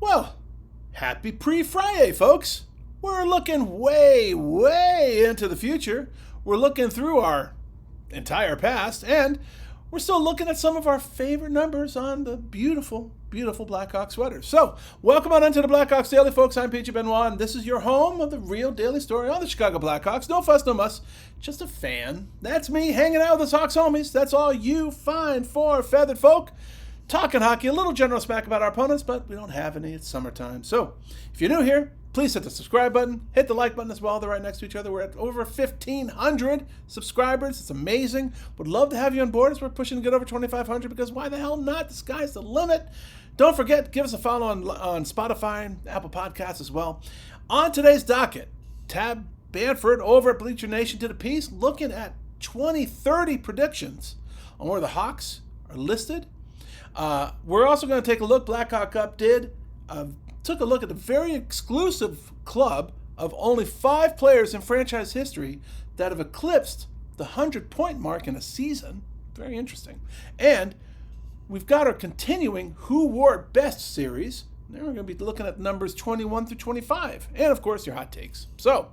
Well, happy pre-Friday, folks. We're looking way into the future. We're looking through our entire past, and we're still looking at some of our favorite numbers on the beautiful Blackhawks sweaters. So, welcome on into the Blackhawks Daily, folks. I'm PJ Benoit, and this is your home of the real daily story on the Chicago Blackhawks. No fuss, no muss, just a fan. That's me hanging out with us Hawks homies. That's all you fine four feathered folk. Talking hockey, a little general smack about our opponents, but we don't have any. It's summertime. So, if you're new here, please hit the subscribe button. Hit the like button as well. They're right next to each other. We're at over 1,500 subscribers. It's amazing. Would love to have you on board as we're pushing to get over 2,500 because why the hell not? The sky's the limit. Don't forget, give us a follow on Spotify and Apple Podcasts as well. On today's docket, Tab Banford over at Bleacher Nation did a piece looking at 2030 predictions on where the Hawks are listed. We're also going to take a look. Blackhawk Up took a look at the very exclusive club of only 5 players in franchise history that have eclipsed the 100-point mark in a season. Very interesting. And we've got our continuing Who Wore It Best series. Then we're going to be looking at numbers 21 through 25. And, of course, your hot takes. So,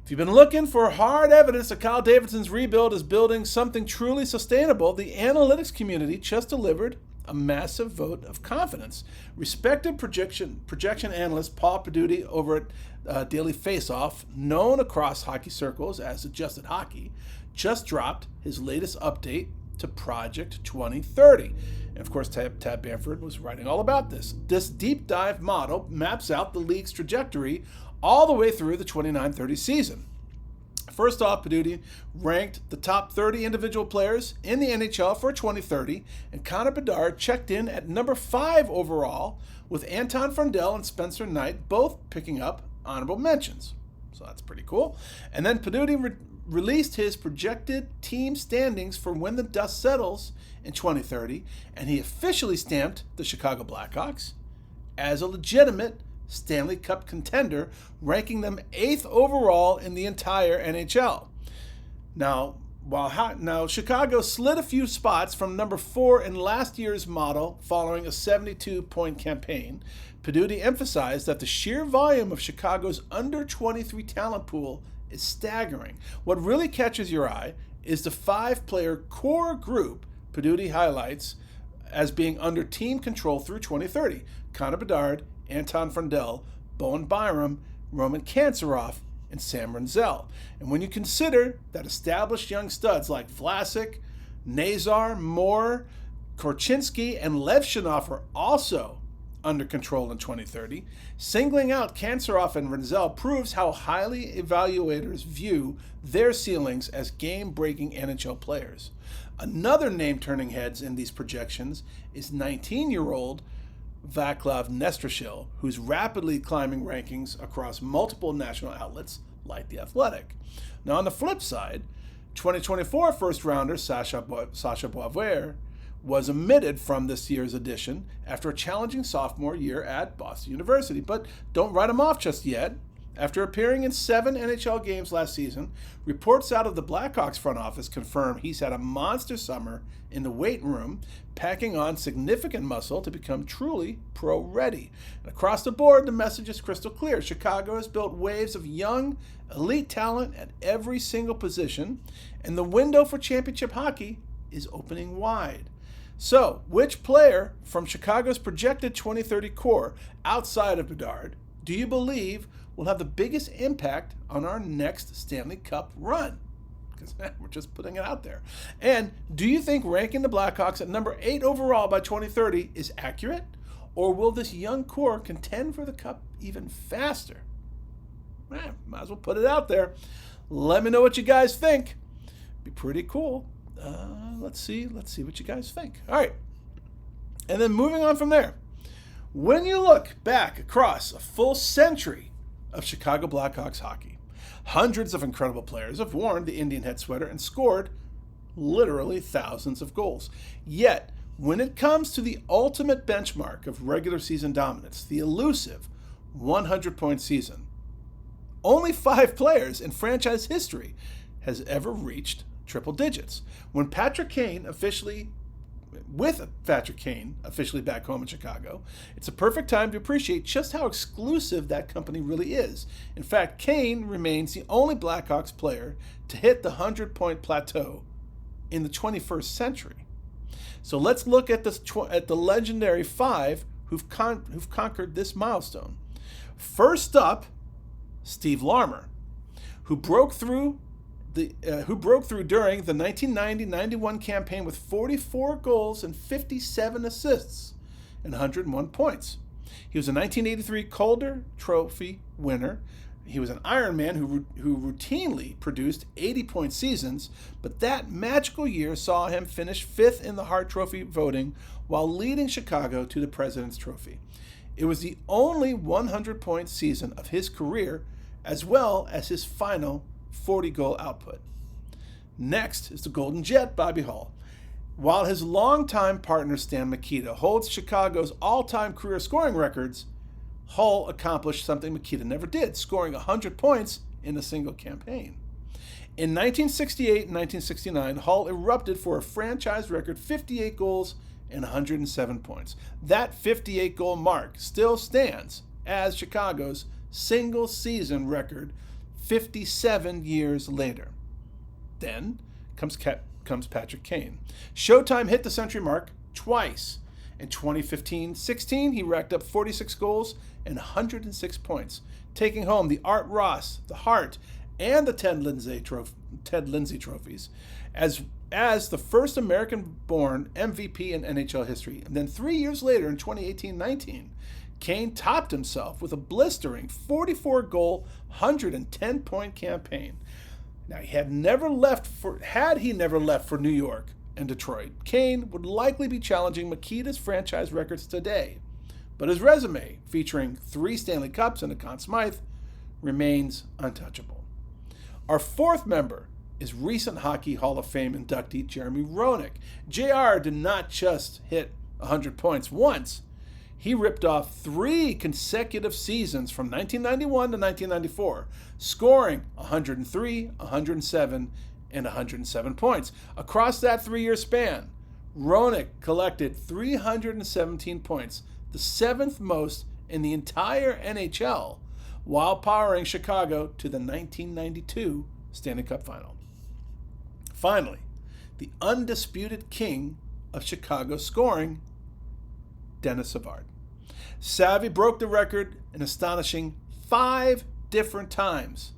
if you've been looking for hard evidence that Kyle Davidson's rebuild is building something truly sustainable, the analytics community just delivered a massive vote of confidence. Respected projection analyst Paul Peduti over at Daily Faceoff, known across hockey circles as Adjusted Hockey, just dropped his latest update to Project 2030. And of course, Tab Banford was writing all about this. This deep dive model maps out the league's trajectory all the way through the 29-30 season. First off, Peduti ranked the top 30 individual players in the NHL for 2030, and Connor Bedard checked in at number 5 overall, with Anton Frundell and Spencer Knight both picking up honorable mentions. So that's pretty cool. And then Peduti released his projected team standings for when the dust settles in 2030, and he officially stamped the Chicago Blackhawks as a legitimate Stanley Cup contender, ranking them 8th overall in the entire NHL. Now, Chicago slid a few spots from number 4 in last year's model following a 72-point campaign. Peduti emphasized that the sheer volume of Chicago's under-23 talent pool is staggering. What really catches your eye is the 5-player core group Peduti highlights as being under team control through 2030. Connor Bedard, Anton Frundell, Bowen Byram, Roman Kanserov, and Sam Renzel. And when you consider that established young studs like Vlasic, Nazar, Moore, Korchinski, and Levshunov are also under control in 2030, singling out Kanserov and Renzel proves how highly evaluators view their ceilings as game-breaking NHL players. Another name turning heads in these projections is 19-year-old Vaclav Nestrashil, who's rapidly climbing rankings across multiple national outlets like The Athletic. Now, on the flip side, 2024 first-rounder Sasha Boisvert was omitted from this year's edition after a challenging sophomore year at Boston University. But don't write him off just yet. After appearing in 7 NHL games last season, reports out of the Blackhawks front office confirm he's had a monster summer in the weight room, packing on significant muscle to become truly pro-ready. And across the board, the message is crystal clear. Chicago has built waves of young, elite talent at every single position, and the window for championship hockey is opening wide. So, which player from Chicago's projected 2030 core, outside of Bedard, do you believe will have the biggest impact on our next Stanley Cup run? Because we're just putting it out there. And do you think ranking the Blackhawks at number 8 overall by 2030 is accurate? Or will this young core contend for the Cup even faster? Might as well put it out there. Let me know what you guys think. Be pretty cool. Let's see what you guys think. All right. And then moving on from there. When you look back across a full century of Chicago Blackhawks hockey, hundreds of incredible players have worn the Indian head sweater and scored literally thousands of goals. Yet, when it comes to the ultimate benchmark of regular season dominance, the elusive 100-point season, only 5 players in franchise history has ever reached triple digits. When Patrick Kane officially with Patrick Kane officially back home in Chicago, it's a perfect time to appreciate just how exclusive that company really is. In fact, Kane remains the only Blackhawks player to hit the 100-point plateau in the 21st century. So let's look at the legendary 5 who've conquered this milestone. First up, Steve Larmer, who broke through during the 1990-91 campaign with 44 goals and 57 assists and 101 points. He was a 1983 Calder Trophy winner. He was an Ironman who routinely produced 80-point seasons, but that magical year saw him finish 5th in the Hart Trophy voting while leading Chicago to the President's Trophy. It was the only 100-point season of his career, as well as his final 40-goal output. Next is the Golden Jet, Bobby Hull. While his longtime partner Stan Mikita holds Chicago's all-time career scoring records, Hull accomplished something Mikita never did, scoring 100 points in a single campaign. In 1968 and 1969, Hull erupted for a franchise record 58 goals and 107 points. That 58-goal mark still stands as Chicago's single-season record 57 years later. Then comes Patrick Kane. Showtime hit the century mark twice. In 2015-16, he racked up 46 goals and 106 points, taking home the Art Ross, the Hart, and the Ted Lindsay trophies as the first American-born MVP in NHL history. And then 3 years later, in 2018-19, Kane topped himself with a blistering 44-goal, 110-point campaign. Now, had he never left for New York and Detroit, Kane would likely be challenging Mikita's franchise records today. But his resume, featuring 3 Stanley Cups and a Conn Smythe, remains untouchable. Our fourth member is recent Hockey Hall of Fame inductee Jeremy Roenick. JR did not just hit 100 points once. He ripped off 3 consecutive seasons from 1991 to 1994, scoring 103, 107, and 107 points. Across that 3-year span, Roenick collected 317 points, the 7th most in the entire NHL, while powering Chicago to the 1992 Stanley Cup Final. Finally, the undisputed king of Chicago scoring, Denis Savard. Savvy broke the record an astonishing 5 different times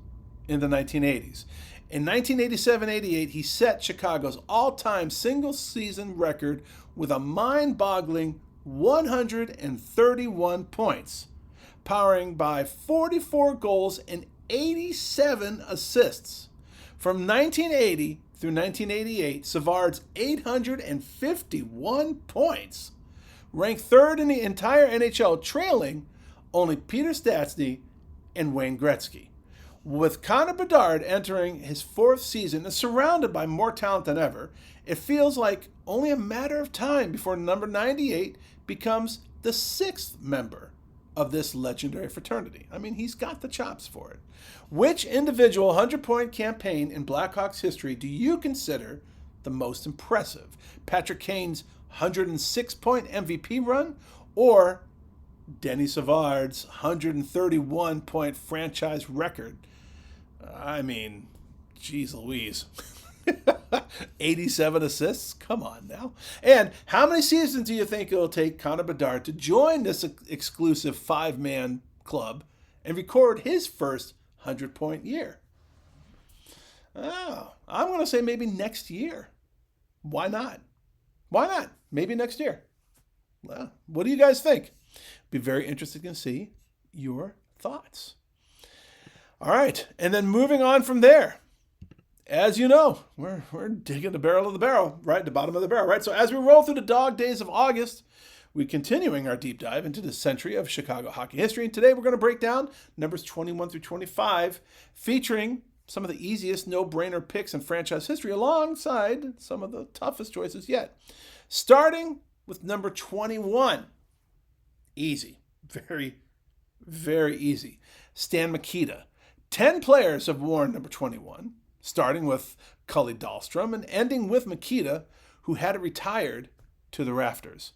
in the 1980s. In 1987-88, he set Chicago's all-time single-season record with a mind-boggling 131 points, powering by 44 goals and 87 assists. From 1980 through 1988, Savard's 851 points ranked 3rd in the entire NHL, trailing only Peter Stastny and Wayne Gretzky. With Connor Bedard entering his 4th season and surrounded by more talent than ever, it feels like only a matter of time before number 98 becomes the 6th member of this legendary fraternity. I mean, he's got the chops for it. Which individual 100-point campaign in Blackhawks history do you consider the most impressive? Patrick Kane's 106-point MVP run, or Denis Savard's 131-point franchise record? I mean, geez Louise. 87 assists? Come on now. And how many seasons do you think it'll take Connor Bedard to join this exclusive 5-man club and record his first 100-point year? Oh, I'm going to say maybe next year. Why not? Why not? Maybe next year. Well, what do you guys think? Be very interested to see your thoughts. All right, and then moving on from there. As you know, we're digging the barrel of the barrel, right? The bottom of the barrel, right? So as we roll through the dog days of August, we're continuing our deep dive into the century of Chicago hockey history. And today we're going to break down numbers 21 through 25, featuring some of the easiest no-brainer picks in franchise history alongside some of the toughest choices yet. Starting with number 21. Easy. Very, very easy. Stan Mikita. 10 players have worn number 21, starting with Cully Dahlstrom and ending with Mikita, who had it retired to the rafters.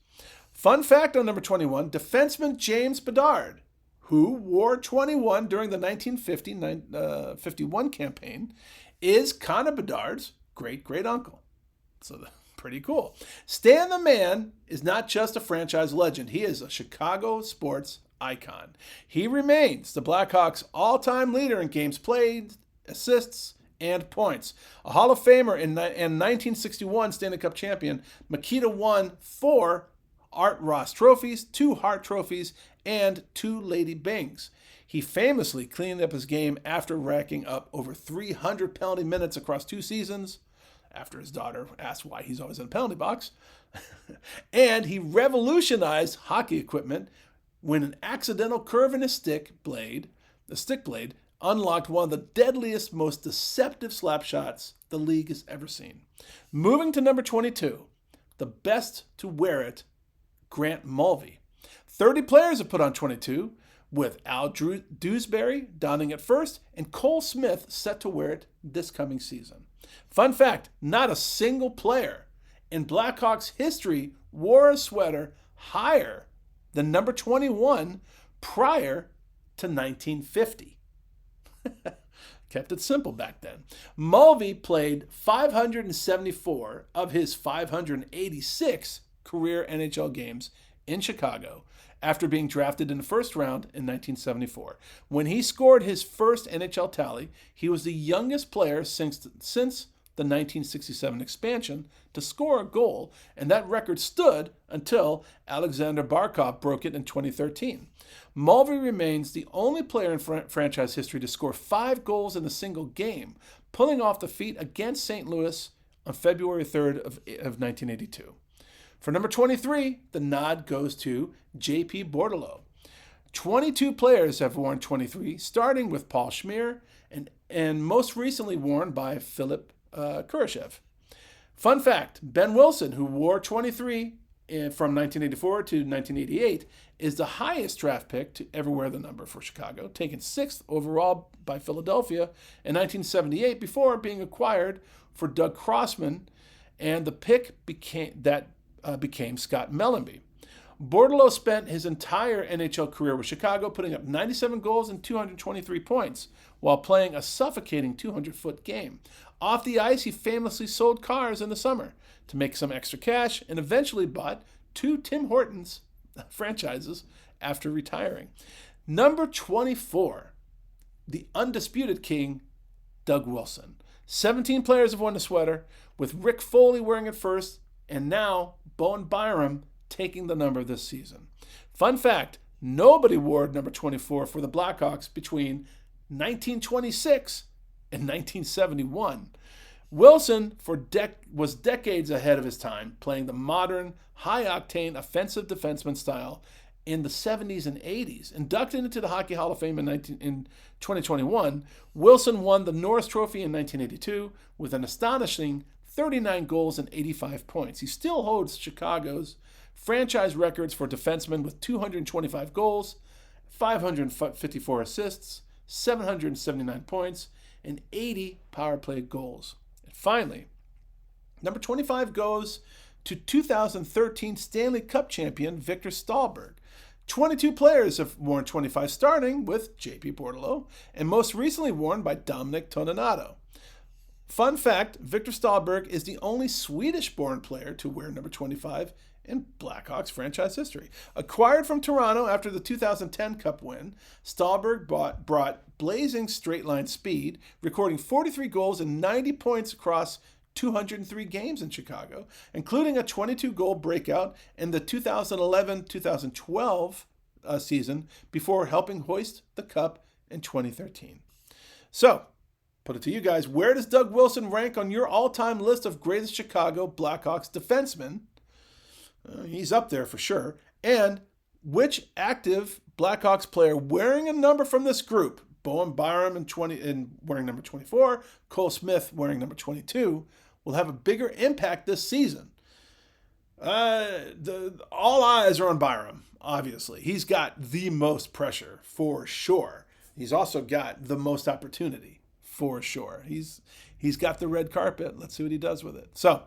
Fun fact on number 21, defenseman James Bedard, who wore 21 during the 1950-51 campaign, is Connor Bedard's great-great-uncle. So pretty cool. Stan the Man is not just a franchise legend. He is a Chicago sports icon. He remains the Blackhawks' all-time leader in games played, assists, and points. A Hall of Famer and 1961 Stanley Cup champion, Mikita won 4 Art Ross trophies, 2 Hart trophies, and 2 Lady Bings. He famously cleaned up his game after racking up over 300 penalty minutes across 2 seasons, after his daughter asked why he's always in a penalty box. And he revolutionized hockey equipment when an accidental curve in his stick blade unlocked one of the deadliest, most deceptive slap shots the league has ever seen. Moving to number 22, the best to wear it, Grant Mulvey. 30 players have put on 22, with Al Dewsbury donning it first and Cole Smith set to wear it this coming season. Fun fact, not a single player in Blackhawks history wore a sweater higher than number 21 prior to 1950. Kept it simple back then. Mulvey played 574 of his 586 career NHL games in Chicago after being drafted in the first round in 1974. When he scored his first NHL tally, he was the youngest player since the 1967 expansion to score a goal, and that record stood until Alexander Barkov broke it in 2013. Mulvey remains the only player in franchise history to score 5 goals in a single game, pulling off the feat against St. Louis on February 3rd of 1982. For number 23, the nod goes to J.P. Bordelot. 22 players have worn 23, starting with Paul Schmier and most recently worn by Philip Kurashev. Fun fact, Ben Wilson, who wore 23 from 1984 to 1988, is the highest draft pick to ever wear the number for Chicago, taken 6th overall by Philadelphia in 1978 before being acquired for Doug Crossman, and the pick became Scott Mellanby. Bordelot spent his entire NHL career with Chicago, putting up 97 goals and 223 points while playing a suffocating 200-foot game. Off the ice, he famously sold cars in the summer to make some extra cash and eventually bought 2 Tim Hortons franchises after retiring. Number 24, the undisputed king, Doug Wilson. 17 players have worn the sweater, with Rick Foley wearing it first, and now Bowen Byram taking the number this season. Fun fact, nobody wore number 24 for the Blackhawks between 1926 and 1971. Wilson was decades ahead of his time, playing the modern, high-octane offensive defenseman style in the 70s and 80s. Inducted into the Hockey Hall of Fame in 2021, Wilson won the Norris Trophy in 1982 with an astonishing 39 goals and 85 points. He still holds Chicago's franchise records for defensemen with 225 goals, 554 assists, 779 points, and 80 power play goals. And finally, number 25 goes to 2013 Stanley Cup champion Victor Stahlberg. 22 players have worn 25, starting with J.P. Bordelot, and most recently worn by Dominic Toninato. Fun fact, Victor Stahlberg is the only Swedish-born player to wear number 25 in Blackhawks franchise history. Acquired from Toronto after the 2010 Cup win, Stahlberg brought blazing straight-line speed, recording 43 goals and 90 points across 203 games in Chicago, including a 22-goal breakout in the 2011-2012 season before helping hoist the Cup in 2013. So, put it to you guys, where does Doug Wilson rank on your all-time list of greatest Chicago Blackhawks defensemen? He's up there for sure. And which active Blackhawks player wearing a number from this group, Bowen Byram and wearing number 24, Cole Smith wearing number 22, will have a bigger impact this season? All eyes are on Byram, obviously. He's got the most pressure, for sure. He's also got the most opportunity, for sure. He's got the red carpet. Let's see what he does with it. So,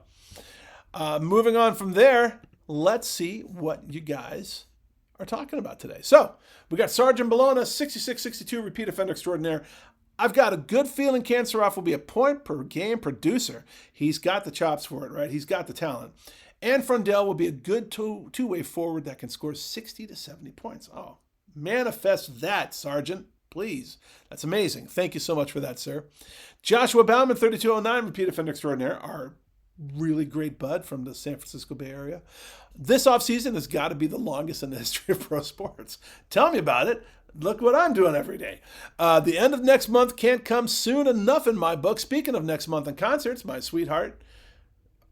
moving on from there, let's see what you guys are talking about today. So we got Sergeant Bologna, 66-62, repeat offender extraordinaire. I've got a good feeling Canceroff will be a point per game producer. He's got the chops for it, right? He's got the talent. And Frundell will be a good two-way forward that can score 60 to 70 points. Oh, manifest that, Sergeant. Please. That's amazing. Thank you so much for that, sir. Joshua Bauman, 3209, repeat offender extraordinaire. Our really great bud from the San Francisco Bay Area. This offseason has got to be the longest in the history of pro sports. Tell me about it. Look what I'm doing every day. The end of next month can't come soon enough in my book. Speaking of next month and concerts, my sweetheart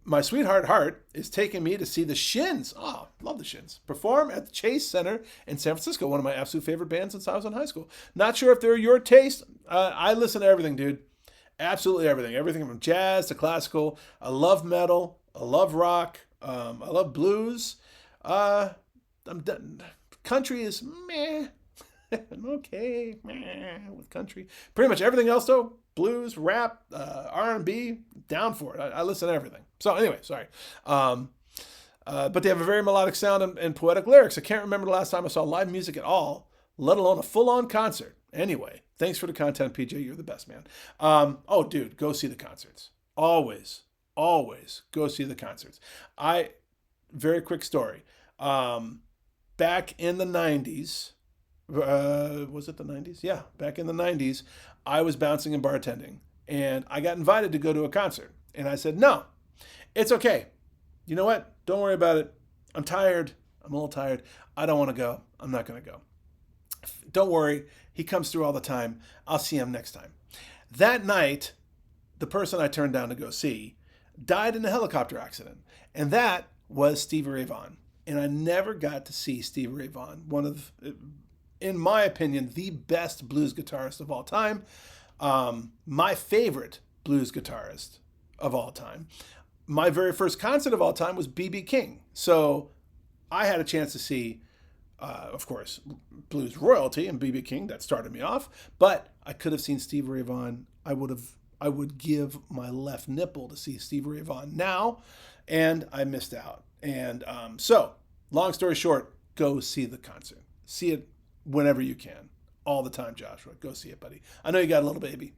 Heart is taking me to see the Shins. Oh, love the Shins. Perform at the Chase Center in San Francisco, one of my absolute favorite bands since I was in high school. Not sure if they're your taste. I listen to everything, dude. Absolutely everything. Everything from jazz to classical. I love metal. I love rock. I love blues. I'm done. Country is meh. I'm okay with country. Pretty much everything else, though. Blues, rap, R&B, down for it. I listen to everything. So anyway, sorry. But they have a very melodic sound and poetic lyrics. I can't remember the last time I saw live music at all, let alone a full-on concert. Anyway, thanks for the content, PJ. You're the best, man. Oh, dude, go see the concerts. Always go see the concerts. Very quick story. Back in the 90s, was it the 90s? Yeah, back in the 90s, I was bouncing and bartending, and I got invited to go to a concert. And I said, no, it's okay. You know what? Don't worry about it. I'm tired. I'm a little tired. I don't want to go. I'm not going to go. Don't worry. He comes through all the time. I'll see him next time. That night, the person I turned down to go see died in a helicopter accident. And that was Stevie Ray Vaughan. And I never got to see Stevie Ray Vaughan, one of, in my opinion, the best blues guitarist of all time. My favorite blues guitarist of all time. My very first concert of all time was B.B. King. So I had a chance to see, of course, blues royalty and B.B. King. That started me off. But I could have seen Stevie Ray Vaughan. I would give my left nipple to see Stevie Ray Vaughan now, and I missed out. And so, long story short, go see the concert. See it whenever you can. All the time, Joshua. Go see it, buddy. I know you got a little baby.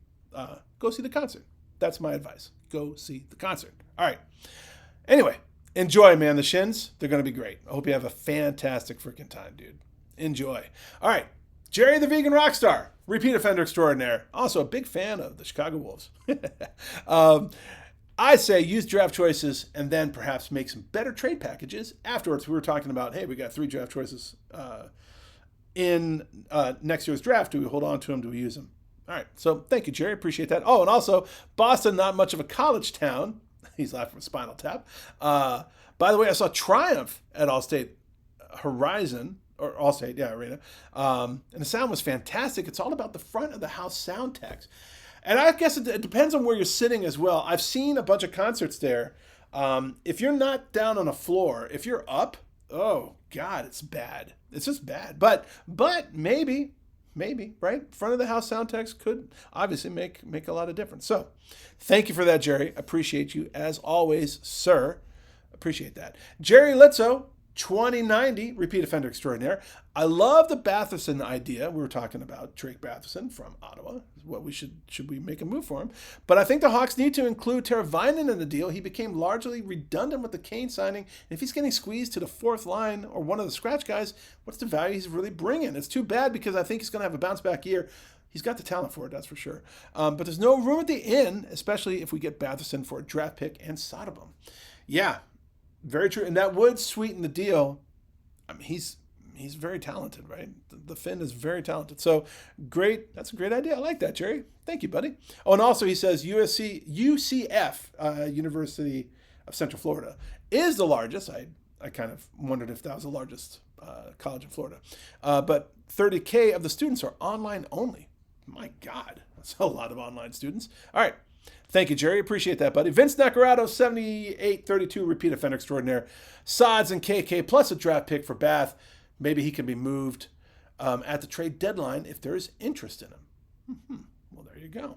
Go see the concert. That's my advice. Go see the concert. All right. Anyway, enjoy, man. The Shins, they're going to be great. I hope you have a fantastic freaking time, dude. Enjoy. All right. Jerry the Vegan Rockstar, repeat offender extraordinaire. Also a big fan of the Chicago Wolves. I say use draft choices and then perhaps make some better trade packages afterwards. We were talking about, hey, we got 3 draft choices in next year's draft. Do we hold on to them? Do we use them? All right. So thank you, Jerry. Appreciate that. Oh, and also Boston, not much of a college town. He's laughing from Spinal Tap. By the way, I saw Triumph at Allstate Horizon, or Allstate, yeah, Arena. And the sound was fantastic. It's all about the front of the house sound techs. And I guess it depends on where you're sitting as well. I've seen a bunch of concerts there. If you're not down on a floor, if you're up, oh God, it's bad. It's just bad. But maybe, right? Front of the house sound techs could obviously make a lot of difference. So thank you for that, Jerry. Appreciate you as always, sir. Appreciate that. Jerry Litzo, 2090, repeat offender extraordinaire. I love the Batherson idea. We were talking about Drake Batherson from Ottawa. What we should we make a move for him? But I think the Hawks need to include Teravainen in the deal. He became largely redundant with the Kane signing. And if he's getting squeezed to the 4th line or one of the scratch guys, what's the value he's really bringing? It's too bad because I think he's going to have a bounce back year. He's got the talent for it, that's for sure. But there's no room at the inn, especially if we get Batherson for a draft pick and Soderblom. Yeah, very true. And that would sweeten the deal. I mean, he's very talented, right? The Finn is very talented. So great. That's a great idea. I like that, Jerry. Thank you, buddy. Oh, and also he says UCF, University of Central Florida, is the largest. I kind of wondered if that was the largest college in Florida. But 30K of the students are online only. My God, that's a lot of online students. All right. Thank you, Jerry. Appreciate that, buddy. Vince Nacarado, 7832, repeat offender extraordinaire. Sods and KK plus a draft pick for Bath. Maybe he can be moved at the trade deadline if there is interest in him. Well, there you go.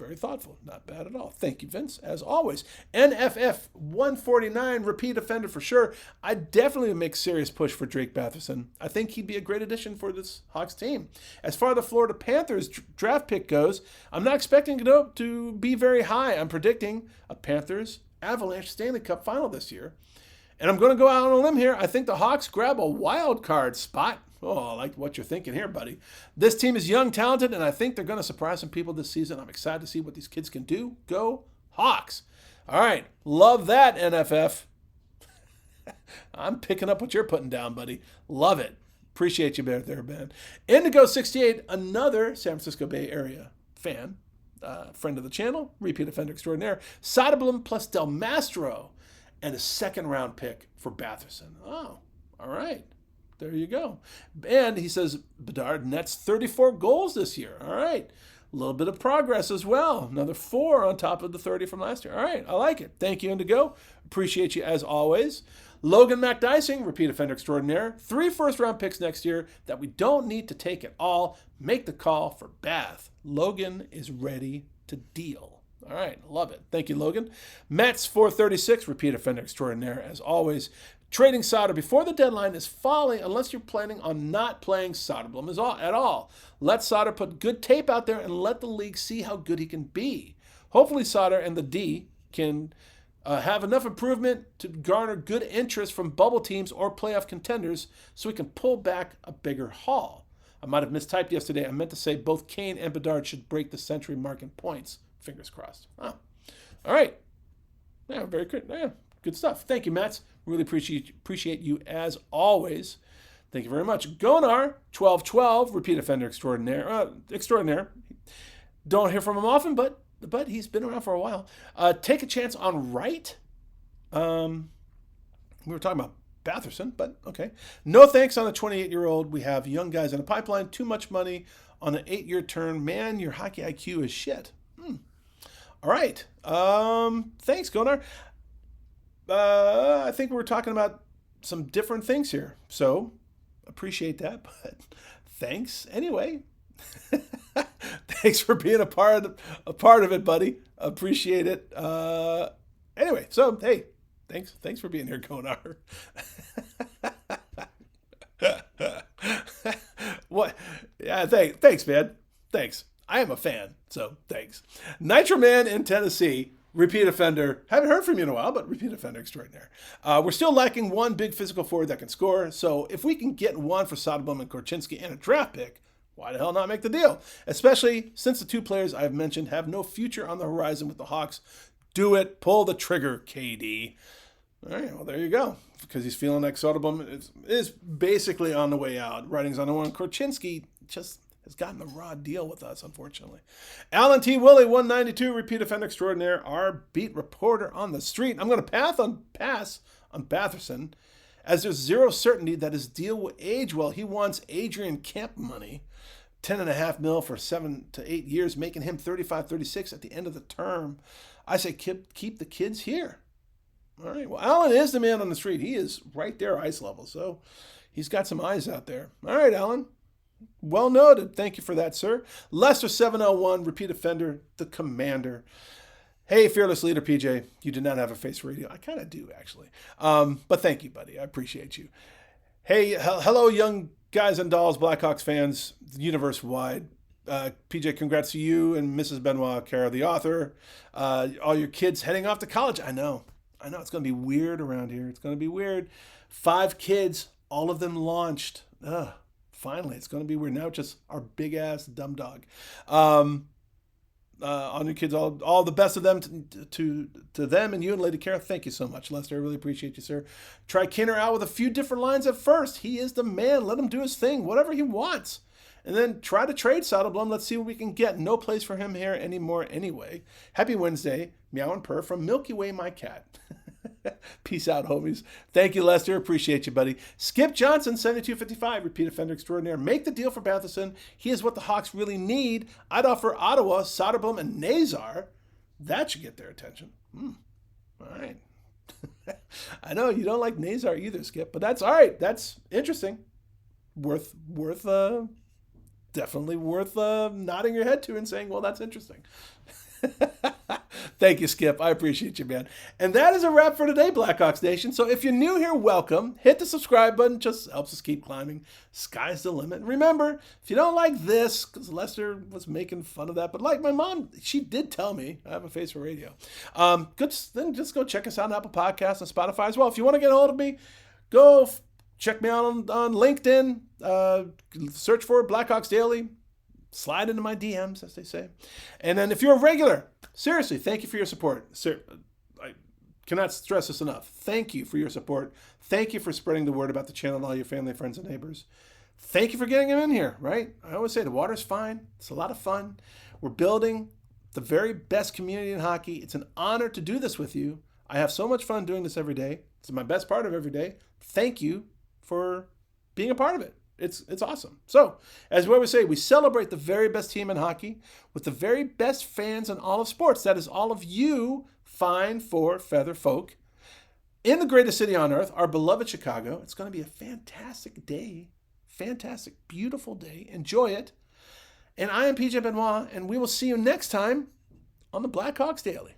Very thoughtful. Not bad at all. Thank you, Vince, as always. NFF 149, repeat offender for sure. I definitely would make serious push for Drake Batherson. I think he'd be a great addition for this Hawks team. As far as the Florida Panthers draft pick goes, I'm not expecting it to be very high. I'm predicting a Panthers Avalanche Stanley Cup final this year. And I'm going to go out on a limb here. I think the Hawks grab a wild card spot. Oh, I like what you're thinking here, buddy. This team is young, talented, and I think they're going to surprise some people this season. I'm excited to see what these kids can do. Go Hawks. All right. Love that, NFF. I'm picking up what you're putting down, buddy. Love it. Appreciate you there, Ben. Indigo68, another San Francisco Bay Area fan, friend of the channel, repeat offender extraordinaire. Soderblom plus Del Mastro and a second-round pick for Batherson. Oh, all right. There you go. And he says, Bedard nets 34 goals this year. All right. A little bit of progress as well. Another 4 on top of the 30 from last year. All right. I like it. Thank you, Indigo. Appreciate you as always. Logan McDicing, repeat offender extraordinaire. 3 first-round picks next year that we don't need to take at all. Make the call for Bath. Logan is ready to deal. All right. Love it. Thank you, Logan. Mets 436, repeat offender extraordinaire as always. Trading Soder before the deadline is folly unless you're planning on not playing Soderblom at all. Let Soder put good tape out there and let the league see how good he can be. Hopefully Soder and the D can have enough improvement to garner good interest from bubble teams or playoff contenders so we can pull back a bigger haul. I might have mistyped yesterday. I meant to say both Kane and Bedard should break the century mark in points. Fingers crossed. Oh. All right. Yeah, very good. Yeah, good stuff. Thank you, Mats. Really appreciate you as always. Thank you very much. Gonar 1212, repeat offender extraordinaire. Don't hear from him often, but he's been around for a while. Take a chance on Wright. We were talking about Batherson, but okay. No thanks on a 28-year-old. We have young guys in the pipeline. Too much money on an 8-year term. Man, your hockey IQ is shit. All right. Thanks, Gonar. I think we were talking about some different things here. So, appreciate that, but thanks anyway. Thanks for being a part of it, buddy. Appreciate it. Anyway, so hey, thanks for being here, Gonar. What? Yeah, thanks, man. Thanks. I am a fan, so thanks. Nitro Man in Tennessee. Repeat offender. Haven't heard from you in a while, but repeat offender extraordinaire. We're still lacking one big physical forward that can score. So if we can get one for Soderblom and Korchinski and a draft pick, why the hell not make the deal? Especially since the 2 players I've mentioned have no future on the horizon with the Hawks. Do it. Pull the trigger, KD. All right, well, there you go. Because he's feeling like Soderblom is basically on the way out. Writing's on the one. Korchinski just has gotten a raw deal with us, unfortunately. Alan T. Willie, 192, repeat offender extraordinaire, our beat reporter on the street. I'm going to pass on Batherson, as there's zero certainty that his deal will age well. He wants Adrian Kemp money, $10.5 million for 7 to 8 years, making him 35-36 at the end of the term. I say keep the kids here. All right, well, Alan is the man on the street. He is right there, ice level, so he's got some eyes out there. All right, Alan. Well noted. Thank you for that, sir. Lester 701, repeat offender, the commander. Hey, fearless leader, PJ. You did not have a face for radio. I kind of do, actually. But thank you, buddy. I appreciate you. Hey, hello, young guys and dolls, Blackhawks fans, universe-wide. PJ, congrats to you and Mrs. Benoit, Kara, the author. All your kids heading off to college. I know. It's going to be weird around here. It's going to be weird. 5 kids, all of them launched. Finally, it's going to be weird. Now just our big-ass dumb dog. On your kids, all the best of them to them and you and Lady Kara. Thank you so much, Lester. I really appreciate you, sir. Try Kinner out with a few different lines at first. He is the man. Let him do his thing, whatever he wants. And then try to trade Soderblom. Let's see what we can get. No place for him here anymore anyway. Happy Wednesday. Meow and purr from Milky Way, my cat. Peace out, homies. Thank you, Lester. Appreciate you, buddy. Skip Johnson, 7255, repeat offender extraordinaire. Make the deal for Batherson. He is what the Hawks really need. I'd offer Ottawa, Soderblom, and Nazar. That should get their attention. All right. I know you don't like Nazar either, Skip, but that's all right. That's interesting. Definitely worth nodding your head to and saying, well, that's interesting. Thank you, Skip. I appreciate you, man. And that is a wrap for today, Blackhawks Nation. So if you're new here, welcome. Hit the subscribe button. Just helps us keep climbing. Sky's the limit. Remember, if you don't like this, because Lester was making fun of that, but like my mom, she did tell me I have a face for radio. Then just go check us out on Apple Podcasts and Spotify as well. If you want to get a hold of me, go check me out on LinkedIn. Search for Blackhawks Daily. Slide into my DMs, as they say. And then if you're a regular, seriously, thank you for your support. I cannot stress this enough. Thank you for your support. Thank you for spreading the word about the channel to all your family, friends, and neighbors. Thank you for getting them in here, right? I always say the water's fine. It's a lot of fun. We're building the very best community in hockey. It's an honor to do this with you. I have so much fun doing this every day. It's my best part of every day. Thank you for being a part of it. It's awesome. So, as we always say, we celebrate the very best team in hockey with the very best fans in all of sports. That is all of you fine, for, feather folk in the greatest city on earth, our beloved Chicago. It's going to be a fantastic day. Fantastic, beautiful day. Enjoy it. And I am PJ Benoit, and we will see you next time on the Blackhawks Daily.